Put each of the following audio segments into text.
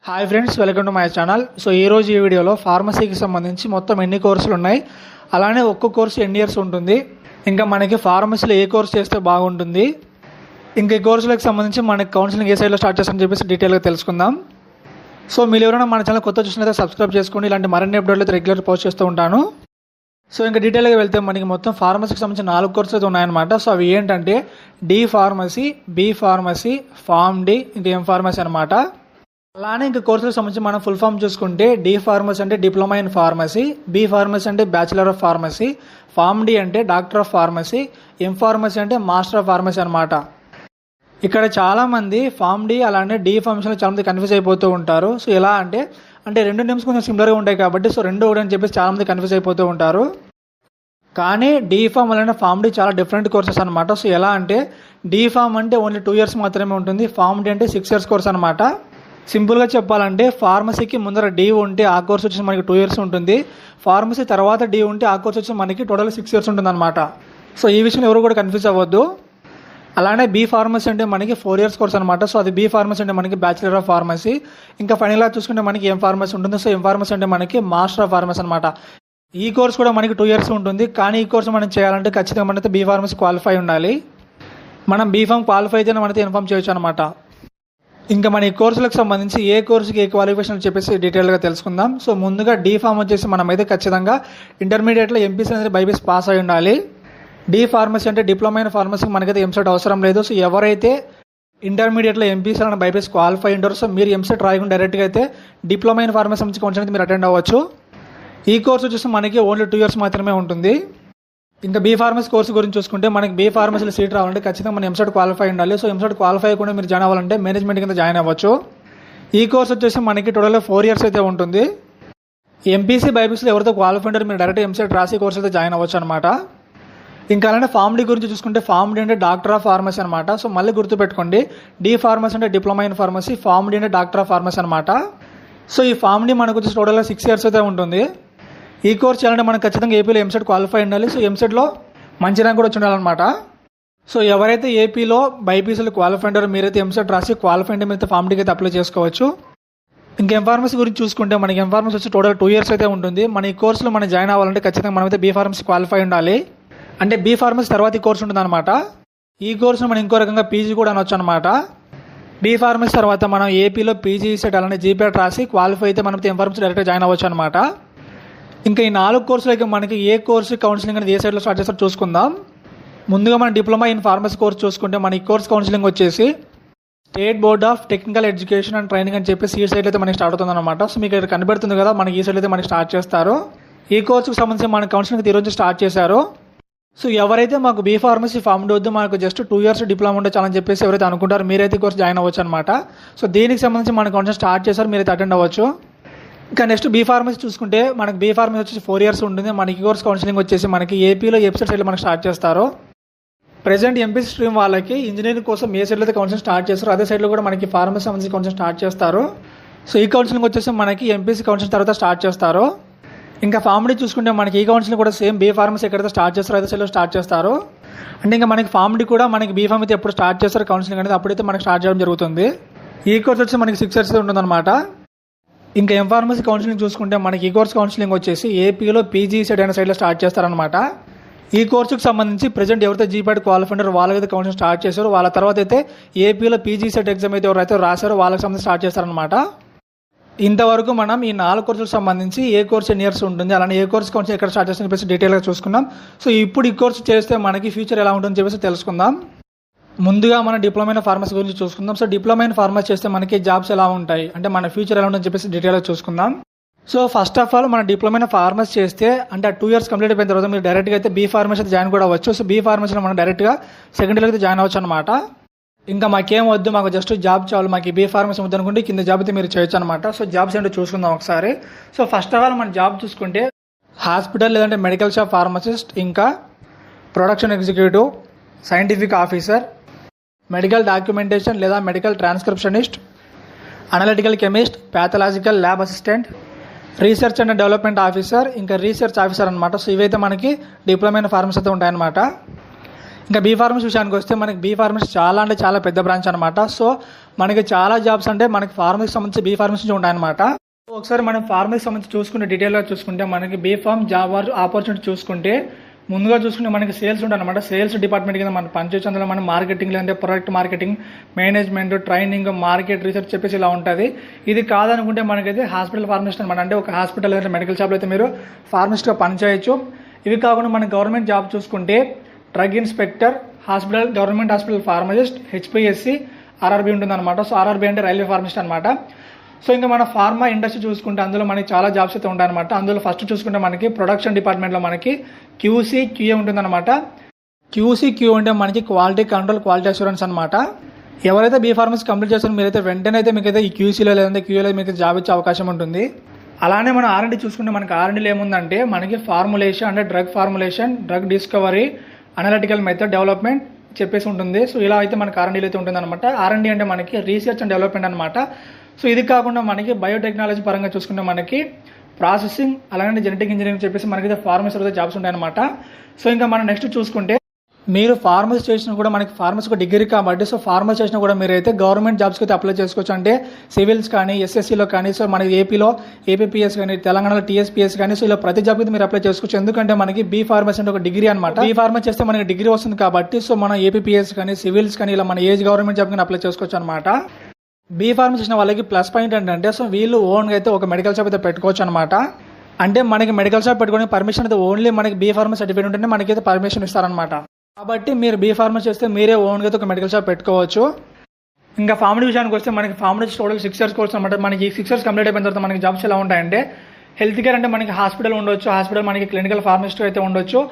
Hi friends, welcome to my channel. So ఈరోజు ఈ వీడియోలో ఫార్మసీకి సంబంధించి మొత్తం ఎన్ని కోర్సులు ఉన్నాయి, అలానే ఒక్కో కోర్సు ఎన్ని ఇయర్స్ ఉంటుంది, ఇంకా మనకి ఫార్మసీలో ఏ కోర్స్ చేస్తే బాగుంటుంది, ఇంకా ఈ కోర్సులకు సంబంధించి మనకి కౌన్సిలింగ్ ఏ సైడ్లో స్టార్ట్ చేస్తామని చెప్పేసి డీటెయిల్గా తెలుసుకుందాం. సో మీరు ఎవరైనా మన ఛానల్ కొత్త చూసినట్లయితే సబ్స్క్రైబ్ చేసుకోండి. ఇలాంటి మరిన్ని అప్డేట్లు రెగ్యులర్ పోస్ట్ చేస్తూ ఉంటాను. సో ఇంకా డీటెయిల్గా వెళ్తే మనకి మొత్తం ఫార్మసీకి సంబంధించి 4 కోర్సులు అయితే ఉన్నాయన్నమాట. సో అవి ఏంటంటే D pharmacy, B pharmacy, pharm D, ఇంకా ఎం ఫార్మసీ అనమాట. అలానే ఇంకా కోర్సులకు సంబంధించి మనం ఫుల్ ఫామ్ చూసుకుంటే డి ఫార్మసీ అంటే diploma in pharmacy, B pharmacy అంటే bachelor of pharmacy, pharm D అంటే doctor of pharmacy, M pharmacy అంటే మాస్టర్ ఆఫ్ ఫార్మసీ అనమాట. ఇక్కడ చాలామంది ఫార్మ్ డి అలానే డి ఫార్మసీలో చాలామంది కన్ఫ్యూజ్ అయిపోతూ ఉంటారు. సో ఎలా అంటే రెండు నేమ్స్ కొంచెం సిమిలర్గా ఉంటాయి కాబట్టి సో రెండు ఒకటి అని చెప్పేసి చాలామంది కన్ఫ్యూజ్ అయిపోతూ ఉంటారు. కానీ డి ఫార్మ్ అలానే ఫార్మ్ డి చాలా డిఫరెంట్ కోర్సెస్ అనమాట. సో ఎలా అంటే డి ఫార్మ్ అంటే ఓన్లీ 2 years మాత్రమే ఉంటుంది, ఫార్మ్ డి అంటే 6 years కోర్స్ అనమాట. సింపుల్గా చెప్పాలంటే ఫార్మసీకి ముందర డి ఉంటే ఆ కోర్స్ వచ్చి మనకి 2 years ఉంటుంది, ఫార్మసీ తర్వాత డి ఉంటే ఆ కోర్స్ వచ్చి మనకి టోటల్ 6 years ఉంటుంది అనమాట. సో ఈ విషయం ఎవరు కూడా కన్ఫ్యూజ్ అవ్వద్దు. అలానే బి ఫార్మసీ అంటే మనకి 4 years కోర్స్ అనమాట. సో అది బి ఫార్మసీ అంటే మనకి బ్యాచిలర్ ఆఫ్ ఫార్మసీ. ఇంకా ఫైనల్గా చూసుకుంటే మనకి ఎం ఫార్మసీ ఉంటుంది. సో ఎం ఫార్మసీ అంటే మనకి మాస్టర్ ఆఫ్ ఫార్మసీ అనమాట. ఈ కోర్స్ కూడా మనకి 2 years ఉంటుంది. కానీ ఈ కోర్స్ మనం చేయాలంటే ఖచ్చితంగా మనైతే బి ఫార్మసీ క్వాలిఫై ఉండాలి. మనం బీ ఫార్మ్ క్వాలిఫై అయితేనే మనైతే ఇన్ఫార్మ్ చేయొచ్చు అనమాట. ఇంకా మన ఈ కోర్సులకు సంబంధించి ఏ కోర్సుకి ఏ క్వాలిఫికేషన్ చెప్పేసి డీటెయిల్గా తెలుసుకుందాం. సో ముందుగా డి ఫార్మ్ వచ్చేసి మనమైతే ఖచ్చితంగా ఇంటర్మీడియట్లో ఎంపీసీ అనేది బైపీసీ పాస్ అయి ఉండాలి. డి ఫార్మసీ అంటే డిప్లొమా ఇన్ ఫార్మసీకి మనకైతే ఎంసెట్ అవసరం లేదు. సో ఎవరైతే ఇంటర్మీడియట్లో ఎంపీసీ అని బైపీసీ క్వాలిఫై ఉంటారో సో మీరు ఎంసెట్ రాయకుండా డైరెక్ట్గా అయితే డిప్లొమా ఇన్ ఫార్మసీ నుంచి కౌన్సిలింగ్ మీరు అటెండ్ అవ్వచ్చు. ఈ కోర్సు వచ్చేసి మనకి ఓన్లీ 2 years మాత్రమే ఉంటుంది. ఇంకా బీ ఫార్మసీ కోర్సు గురించి చూసుకుంటే మనకి బీ ఫార్మసీలో సీట్ రావాలంటే ఖచ్చితంగా మనం ఎంసెట్ క్వాలిఫై ఉండాలి. సో ఎంసెట్ క్వాలిఫై కూడా మీరు జాయిన్ అవ్వాలంటే మేనేజ్మెంట్ కింద జాయిన్ అవ్వచ్చు. ఈ కోర్స్ వచ్చేసి మనకి టోటల్గా 4 years అయితే ఉంటుంది. ఎంపీసీ బైపీసీలో ఎవరితో క్వాలిఫై ఉంటారో మీరు డైరెక్ట్ ఎంసెట్ రాసి కోర్స్ అయితే జాయిన్ అవ్వచ్చు అనమాట. ఇంకా అలానే ఫార్మ్ డి గురించి చూసుకుంటే ఫార్మ్ డి అంటే డాక్టర్ ఆఫ్ ఫార్మసీ అనమాట. సో మళ్ళీ గుర్తుపెట్టుకోండి, డి ఫార్మసీ అంటే diploma in pharmacy, pharm D అంటే డాక్టర్ ఆఫ్ ఫార్మసీ అనమాట. సో ఈ ఫార్మ్ డి మనకు వచ్చేసి టోటల్గా 6 years అయితే ఉంటుంది. ఈ కోర్స్ చేయాలంటే మనకు ఖచ్చితంగా ఏపీలో ఎంసెట్ క్వాలిఫై ఉండాలి. సో ఎంసెట్లో మంచి ర్యాంక్ కూడా వచ్చి ఉండాలన్నమాట. సో ఎవరైతే ఏపీలో బైపీసీలో క్వాలిఫై ఉంటారో మీరైతే ఎంసెట్ రాసి క్వాలిఫై అంటే మీరైతే ఫార్మ్ డీకి అయితే అప్లై చేసుకోవచ్చు. ఇంకా ఎం ఫార్మసీ గురించి చూసుకుంటే మనకి ఎం ఫార్మసీ వచ్చి టోటల్ 2 years అయితే ఉంటుంది. మన ఈ కోర్సులో మనం జాయిన్ అవ్వాలంటే ఖచ్చితంగా మనమైతే బీ ఫార్మసీ క్వాలిఫై ఉండాలి. అంటే బీ ఫార్మసీ తర్వాత ఈ కోర్సు ఉంటుంది అనమాట. ఈ కోర్సును మనం ఇంకో రకంగా పీజీ కూడా అనొచ్చు అనమాట. బీ ఫార్మసీ తర్వాత మనం ఏపీలో పీజీ సెట్ అలానే జీపీఎట్ రాసి క్వాలిఫై అయితే మనం ఎం ఫార్మసీ డైరెక్ట్గా జాయిన్ అవ్వచ్చు అనమాట. ఇంకా ఈ 4 కోర్సులకి మనకి ఏ కోర్సు కౌన్సిలింగ్ అనేది ఏ సైడ్లో స్టార్ట్ చేస్తారో చూసుకుందాం. ముందుగా మనం డిప్లొమా ఇన్ ఫార్మసీ కోర్స్ చూసుకుంటే మన ఈ కోర్స్ కౌన్సిలింగ్ వచ్చేసి state board of technical education and training అని చెప్పేసి ఈ సైడ్ అయితే మనకి స్టార్ట్ అవుతుంది అనమాట. సో మీకు ఇక్కడ కనబడుతుంది కదా, మనకి ఈ సైడ్ అయితే మనకి స్టార్ట్ చేస్తారు. ఈ కోర్సుకు సంబంధించి మన కౌన్సిలింగ్ ఈరోజు స్టార్ట్ చేశారు. సో ఎవరైతే మాకు బీ ఫార్మసీ ఫార్మ్ డి వద్దు, మనకు జస్ట్ 2 years డిప్లొమా ఉంటే చాలని చెప్పేసి ఎవరైతే అనుకుంటారో మీరైతే కోర్స్ జాయిన్ అవ్వచ్చు అనమాట. సో దీనికి సంబంధించి మన కౌన్సిలింగ్ స్టార్ట్ చేశారు, మీరైతే అటెండ్ అవ్వచ్చు. ఇంకా నెక్స్ట్ బీ ఫార్మసీ చూసుకుంటే మనకి బీ ఫార్మసీ వచ్చేసి 4 years ఉంటుంది. మనకి కోర్స్ కౌన్సిలింగ్ వచ్చేసి మనకి ఏపీలో ఎపిసోడ్ సైడ్లో మనకి స్టార్ట్ చేస్తారు. ప్రెజెంట్ ఎంపీసీ స్ట్రీమ్ వాళ్ళకి ఇంజనీరింగ్ కోసం ఏ సైడ్లో అయితే కౌన్సిలింగ్ స్టార్ట్ చేస్తారు అదే సైడ్లో కూడా మనకి ఫార్మసీ సంబంధించి కౌన్సిలింగ్ స్టార్ట్ చేస్తారు. సో ఈ కౌన్సిలింగ్ వచ్చేసి మనకి ఎంపీసీ కౌన్సిలింగ్ తర్వాత స్టార్ట్ చేస్తారు. ఇంకా ఫార్మ్ డి చూసుకుంటే మనకి ఈ కౌన్సిలింగ్ కూడా సేమ్ బీ ఫార్మసీ ఎక్కడైతే స్టార్ట్ చేస్తారో అదే సైడ్లో స్టార్ట్ చేస్తారు. అంటే ఇంకా మనకి ఫార్మ్ డి కూడా మనకి బీ ఫార్మ్ అయితే ఎప్పుడు స్టార్ట్ చేస్తారు కౌన్సిలింగ్ అనేది అప్పుడైతే మనకి స్టార్ట్ చేయడం జరుగుతుంది. ఈ కోర్స్ వచ్చి మనకి 6 years ఉంటుంది అనమాట. ఇంకా ఎం ఫార్మసీ కౌన్సిలింగ్ చూసుకుంటే మనకి ఈ కోర్స్ కౌన్సిలింగ్ వచ్చేసి ఏపీలో పీజీ సెట్ అయిన సైడ్లో స్టార్ట్ చేస్తారనమాట. ఈ కోర్సుకు సంబంధించి ప్రెజెంట్ ఎవరైతే జీపీఎట్ క్వాలిఫై ఉంటారో వాళ్ళకైతే కౌన్సిలింగ్ స్టార్ట్ చేశారో వాళ్ళ తర్వాత అయితే ఏపీలో పీజీ సెట్ ఎగ్జామ్ అయితే ఎవరైతే రాశారో వాళ్ళకి సంబంధించి స్టార్ట్ చేస్తారనమాట. ఇంతవరకు మనం ఈ 4 కోర్సులకు సంబంధించి ఏ కోర్స్ ఎన్ని ఇయర్స్ ఉంటుంది అలానే ఏ కోర్స్ కౌన్సిలింగ్ ఎక్కడ స్టార్ట్ చేస్తుందని చెప్పేసి డీటెయిల్గా చూసుకున్నాం. సో ఇప్పుడు ఈ కోర్సు చేస్తే మనకి ఫ్యూచర్ ఎలా ఉంటుందని చెప్పేసి తెలుసుకుందాం. ముందుగా మన డిప్లొమా ఇన్ ఫార్మసీ గురించి చూసుకుందాం. సో డిప్లొమా ఇన్ ఫార్మసీ చేస్తే మనకి జాబ్స్ ఎలా ఉంటాయి అంటే మన ఫ్యూచర్ ఎలా ఉంటుందని చెప్పేసి డీటెయిల్గా చూసుకుందాం. సో ఫస్ట్ ఆఫ్ ఆల్ మన డిప్లొమా ఇన్ ఫార్మసీ చేస్తే అంటే 2 years కంప్లీట్ అయిపోయిన తర్వాత మీరు డైరెక్ట్గా అయితే బీ ఫార్మసీ అయితే జాయిన్ కూడా అవ్వచ్చు. సో బీ ఫార్మసీలో మనం డైరెక్ట్గా సెకండ్ ఇయర్లో అయితే జాయిన్ అవ్వచ్చు అనమాట. ఇంకా మాకేం వద్దు, మాకు జస్ట్ జాబ్ చాలు, మాకు బీ ఫార్మసీ వద్దు అనుకుంటే కింద జాబ్ అయితే మీరు చేయొచ్చు అనమాట. సో జాబ్స్ ఏంటో చూసుకుందాం ఒకసారి. సో ఫస్ట్ ఆఫ్ ఆల్ మన జాబ్ చూసుకుంటే హాస్పిటల్ లేదంటే మెడికల్ షాప్ ఫార్మసిస్ట్, ఇంకా production executive, scientific officer, medical documentation లేదా medical transcriptionist, analytical chemist, pathological lab assistant, research and development officer, ఇంకా రీసెర్చ్ ఆఫీసర్ అనమాట. సో ఇవైతే మనకి డిప్లొమా ఇన్ ఫార్మసీ అయితే ఉంటాయన్నమాట. ఇంకా బీ ఫార్మసీ విషయానికి వస్తే మనకి బీ ఫార్మసీ చాలా అంటే చాలా పెద్ద బ్రాంచ్ అనమాట. సో మనకి చాలా జాబ్స్ అంటే మనకి ఫార్మసీకి సంబంధించి బీ ఫార్మసీ నుంచి ఉంటాయన్నమాట. ఒకసారి మనం ఫార్మసీకి సంబంధించి చూసుకుంటే డీటెయిల్గా చూసుకుంటే మనకి బీ ఫార్మ్ జాబ్ ఆపర్చునిటీ చూసుకుంటే ముందుగా చూసుకుంటే మనకి సేల్స్ ఉంటుంది అనమాట. సేల్స్ డిపార్ట్మెంట్ కింద మనం పనిచేసి అందులో మనం మార్కెటింగ్ లేదంటే product marketing, management, training, market research చెప్పేసి ఇలా ఉంటుంది. ఇది కాదనుకుంటే మనకైతే హాస్పిటల్ ఫార్మసిస్ట్ అనమాట. అంటే ఒక హాస్పిటల్ లేదంటే మెడికల్ షాప్లో అయితే మీరు ఫార్మసిస్ట్గా పనిచేయచ్చు. ఇవి కాకుండా మన గవర్నమెంట్ జాబ్ చూసుకుంటే drug inspector, hospital, government hospital pharmacist, HPSC, RRB ఉంటుందన్నమాట. సో ఆర్ఆర్బీ అంటే రైల్వే ఫార్మసిస్ట్ అనమాట. సో ఇంకా మన ఫార్మా ఇండస్ట్రీ చూసుకుంటే అందులో మనకి చాలా జాబ్స్ అయితే ఉంటాయన్నమాట. అందులో ఫస్ట్ చూసుకుంటే మనకి ప్రొడక్షన్ డిపార్ట్మెంట్లో మనకి క్యూసీ, క్యూఏ ఉంటుందన్నమాట. క్యూసీ, క్యూ అంటే మనకి క్వాలిటీ కంట్రోల్, క్వాలిటీ అష్యూరెన్స్ అనమాట. ఎవరైతే బీ ఫార్మసీ కంప్లీట్ చేస్తారో మీరైతే వెంటనే అయితే మీకైతే ఈ క్యూసీలో లేదంటే క్యూఏలో మీకు జాబ్ ఇచ్చే అవకాశం ఉంటుంది. అలానే మనం ఆర్ఎండి చూసుకుంటే మనకి ఆర్ఎండిలో ఏముందంటే మనకి ఫార్ములేషన్ అంటే drug formulation, drug discovery, analytical method development చెప్పేసి ఉంటుంది. సో ఇలా అయితే మనకి ఆర్ఎండీలో అయితే ఉంటుంది అనమాట. ఆర్ఎండి అంటే మనకి రీసెర్చ్ అండ్ డెవలప్మెంట్ అనమాట. సో ఇది కాకుండా మనకి బయోటెక్నాలజీ పరంగా చూసుకుంటే మనకి ప్రాసెసింగ్, అలానే జెనెటిక్ ఇంజనీరింగ్ చెప్పేసి మనకి ఫార్మసీలో జాబ్స్ ఉంటాయన్నమాట. సో ఇంకా మనం నెక్స్ట్ చూసుకుంటే మీరు ఫార్మసీ చేసిన కూడా మనకి ఫార్మసీ డిగ్రీ కాబట్టి సో ఫార్మసీ చేసిన కూడా మీరైతే గవర్నమెంట్ జాబ్స్కి అయితే అప్లై చేసుకోవచ్చు. అంటే సివిల్స్ కానీ, ఎస్ఎస్సీలో కానీ, సో మనకి ఏపీలో ఏపీపీఎస్ కానీ, తెలంగాణలో టీఎస్పీఎస్ కానీ, సో ఇలా ప్రతి జాబ్కి అయితే మీరు అప్లై చేసుకోవచ్చు. ఎందుకంటే మనకి బీ ఫార్మసీ అంటే ఒక డిగ్రీ అనమాట. బీ ఫార్మసీ చేస్తే మనకి డిగ్రీ వస్తుంది కాబట్టి సో మనం ఏపీపీఎస్ కానీ, సివిల్స్ కానీ ఇలా మన ఏజ్ గవర్నమెంట్ జాబ్ కానీ అప్లై చేసుకోవచ్చు అనమాట. బీ ఫార్మసీ చేసిన వాళ్ళకి ప్లస్ పాయింట్ ఏంటంటే సో వీళ్ళు ఓన్గా అయితే ఒక మెడికల్ షాప్ అయితే పెట్టుకోవచ్చు అనమాట. అంటే మనకి మెడికల్ షాప్ పెట్టుకునే పర్మిషన్ అయితే ఓన్లీ మనకి బీ ఫార్మసీ సర్టిఫికేట్ ఉంటేనే మనకైతే పర్మిషన్ ఇస్తారనమాట. కాబట్టి మీరు బీ ఫార్మసీ చేస్తే మీరే ఓన్గా అయితే ఒక మెడికల్ షాప్ పెట్టుకోవచ్చు. ఇంకా ఫార్మసీ విషయానికి వస్తే మనకి ఫార్మసీ టోటల్ 6 years కోర్స్ అనమాట. మనకి 6 years కంప్లీట్ అయిపోయిన తర్వాత మనకి జాబ్స్ ఎలా ఉంటాయంటే హెల్త్ కేర్ అంటే మనకి హాస్పిటల్ ఉండొచ్చు, హాస్పిటల్ మనకి క్లినికల్ ఫార్మసిస్ట్ అయితే ఉండొచ్చు,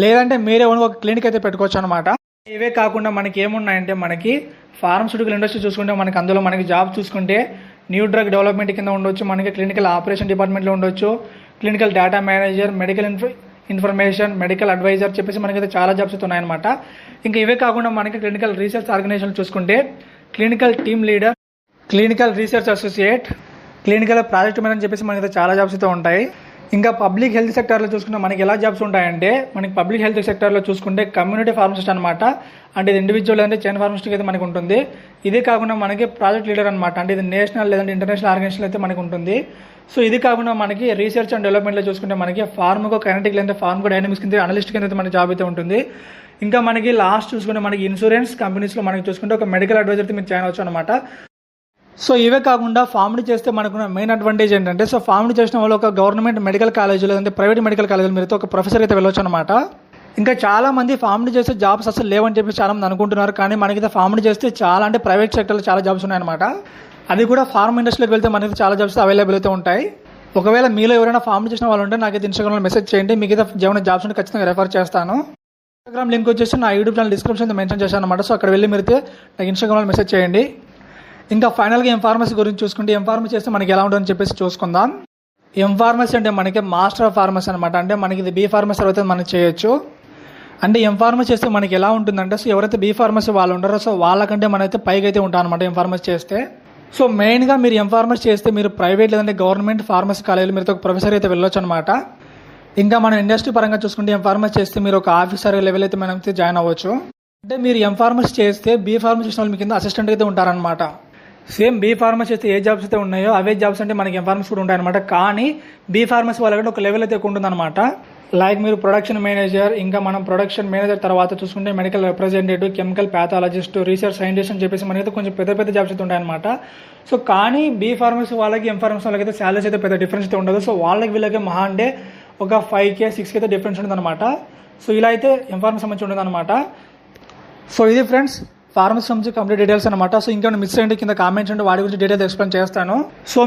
లేదంటే మీరే ఓన్గా ఒక క్లినిక్ అయితే పెట్టుకోవచ్చు అనమాట. ఇవే కాకుండా మనకి ఏమున్నాయంటే మనకి ఫార్మస్యూటికల్ ఇండస్ట్రీ చూసుకుంటే మనకి అందులో మనకి జాబ్ చూసుకుంటే న్యూ డ్రగ్ డెవలప్మెంట్ కింద ఉండొచ్చు, మనకి క్లినికల్ ఆపరేషన్ డిపార్ట్మెంట్లో ఉండొచ్చు, clinical data manager, medical information, medical advisor చెప్పేసి మనకైతే చాలా జాబ్స్ అయితే ఉన్నాయన్నమాట. ఇంకా ఇవే కాకుండా మనకి క్లినికల్ రీసెర్చ్ ఆర్గనైజేషన్ చూసుకుంటే clinical team leader, clinical research associate, clinical project manager చెప్పేసి మనకైతే చాలా జాబ్స్ అయితే ఉంటాయి. ఇంకా పబ్లిక్ హెల్త్ సెక్టర్లో చూసుకుంటే మనకి ఎలా జాబ్స్ ఉంటాయంటే మనకి పబ్లిక్ హెల్త్ సెక్టర్లో చూసుకుంటే కమ్యూనిటీ ఫార్మసిస్ట్ అనమాట. అంటే ఇది ఇండివిజువల్ అంటే చైన్ ఫార్మసిస్ట్ అయితే మనకు ఉంటుంది. ఇదే కాకుండా మనకి ప్రాజెక్ట్ లీడర్ అనమాట. అంటే ఇది నేషనల్ లేదంటే ఇంటర్నేషనల్ ఆర్గనైజేషన్ అయితే మనకు ఉంటుంది. సో ఇది కాకుండా మనకి రీసెర్చ్ అండ్ డెవలప్మెంట్లో చూసుకుంటే మనకి ఫార్మకో కైనటిక్ లేదంటే ఫార్మకో డైనమిక్స్ కింద అనలిస్ట్ కింద అయితే మన జాబ్ అయితే ఉంటుంది. ఇంకా మనకి లాస్ట్ చూసుకుంటే మనకి ఇన్సూరెన్స్ కంపెనీస్లో మనకి చూసుకుంటే ఒక మెడికల్ అడ్వైజర్ మీరు జాయిన్ అవచ్చు అనమాట. సో ఇవే కాకుండా ఫార్మడీ చేస్తే మనకున్న మెయిన్ అడ్వాంటేజ్ ఏంటంటే సో ఫార్మడీ చేసిన వాళ్ళు ఒక గవర్నమెంట్ మెడికల్ కాలేజ్ లేదంటే ప్రైవేట్ మెడికల్ కాలేజీలో మీరు ఒక ప్రొఫెసర్ అయితే వెళ్ళొచ్చు అనమాట. ఇంకా చాలా మంది ఫార్మడీ చేస్తే జాబ్స్ అసలు లేవని చెప్పి చాలా మంది అనుకుంటున్నారు. కానీ మనకి ఫార్మడీ చేస్తే చాలా అంటే ప్రైవేట్ సెక్టర్లో చాలా జాబ్స్ ఉన్నాయన్నమాట. అది కూడా ఫార్మ్ ఇండస్ట్రీలోకి వెళ్తే మనకి చాలా జాబ్స్ అవైలబుల్ అయితే ఉంటాయి. ఒకవేళ మీలో ఎవరైనా ఫార్మడీ చేసిన వాళ్ళు ఉంటే నాకైతే ఇన్స్టాగ్రామ్లో మెసేజ్ చేయండి, మీకు ఏమైనా జాబ్స్ ఉంటే ఖచ్చితంగా రెఫర్ చేస్తాను. ఇన్స్టాగ్రామ్ లింక్ వచ్చేసి నా యూట్యూబ్ ఛానల్ డిస్క్రిప్షన్ మెన్షన్ చేశాను అనమాట. సో అక్కడ వెళ్ళి మీరైతే నాకు ఇన్స్టాగ్రామ్లో మెసేజ్ చేయండి. ఇంకా ఫైనల్గా ఎంఫార్మసీ గురించి చూసుకుంటే ఎంఫార్మసీ చేస్తే మనకి ఎలా ఉంటుందని చెప్పేసి చూసుకుందాం. ఎంఫార్మసీ అంటే మనకి మాస్టర్ ఆఫ్ ఫార్మసీ అనమాట. అంటే మనకి ఇది బీ ఫార్మసీ అయితే మనం చేయొచ్చు. అంటే ఎంఫార్మసీ చేస్తే మనకి ఎలా ఉంటుందంటే సో ఎవరైతే బీ ఫార్మసీ వాళ్ళు ఉంటారో సో వాళ్ళకంటే మనైతే పైకి అయితే ఉంటాం అనమాట ఎంఫార్మసీ చేస్తే. సో మెయిన్గా మీరు ఎంఫార్మసీ చేస్తే మీరు ప్రైవేట్ లేదంటే గవర్నమెంట్ ఫార్మసీ కాలేజీలో మీరు ఒక ప్రొఫెసర్ అయితే వెళ్ళొచ్చు అనమాట. ఇంకా మనం ఇండస్ట్రీ పరంగా చూసుకుంటే ఎంఫార్మసీ చేస్తే మీరు ఒక ఆఫీసర్ లెవెల్ అయితే మనం జాయిన్ అవ్వచ్చు. అంటే మీరు ఎంఫార్మసీ చేస్తే బీ ఫార్మసీ చేసిన వాళ్ళు మీ కింద అసిస్టెంట్ అయితే ఉంటారనమాట. సేమ్ బీ ఫార్మసీ అయితే ఏ జాబ్స్ అయితే ఉన్నాయో అవే జాబ్స్ అంటే మనకి ఎంఫార్మసీ కూడా ఉంటాయన్నమాట. కానీ బీ ఫార్మసీ వాళ్ళకంటే ఒక లెవెల్ అయితే ఎక్కువ ఉంటుందన్నమాట. లైక్ మీరు ప్రొడక్షన్ మేనేజర్, ఇంకా మనం ప్రొడక్షన్ మేనేజర్ తర్వాత చూసుకుంటే medical representative, chemical pathologist, research scientist అని చెప్పేసి మనకైతే కొంచెం పెద్ద పెద్ద జాబ్స్ అయితే ఉంటాయన్నమాట. సో కానీ బీ ఫార్మసీ వాళ్ళకి ఎంఫార్మసీ వాళ్ళకి అయితే శాలరీస్ అయితే పెద్ద డిఫరెన్స్ అయితే ఉండదు. సో వాళ్ళకి వీళ్ళకి మహా అంటే ఒక 5K 6K అయితే డిఫరెన్స్ ఉంటుంది అనమాట. సో ఇలా అయితే ఎంఫార్మసీ సంబంధించి ఉంటుంది అనమాట. సో ఇది ఫ్రెండ్స్ ఫార్మసీ సంబంధించి కంప్లీట్ డీటెయిల్స్ అనమాట. సో ఇంకా మిస్ అయ్యింది కింద కామెంట్స్ ఉంటే వాటి గురించి డీటెయిల్స్ ఎక్స్ప్లెయిన్ చేస్తాను. సో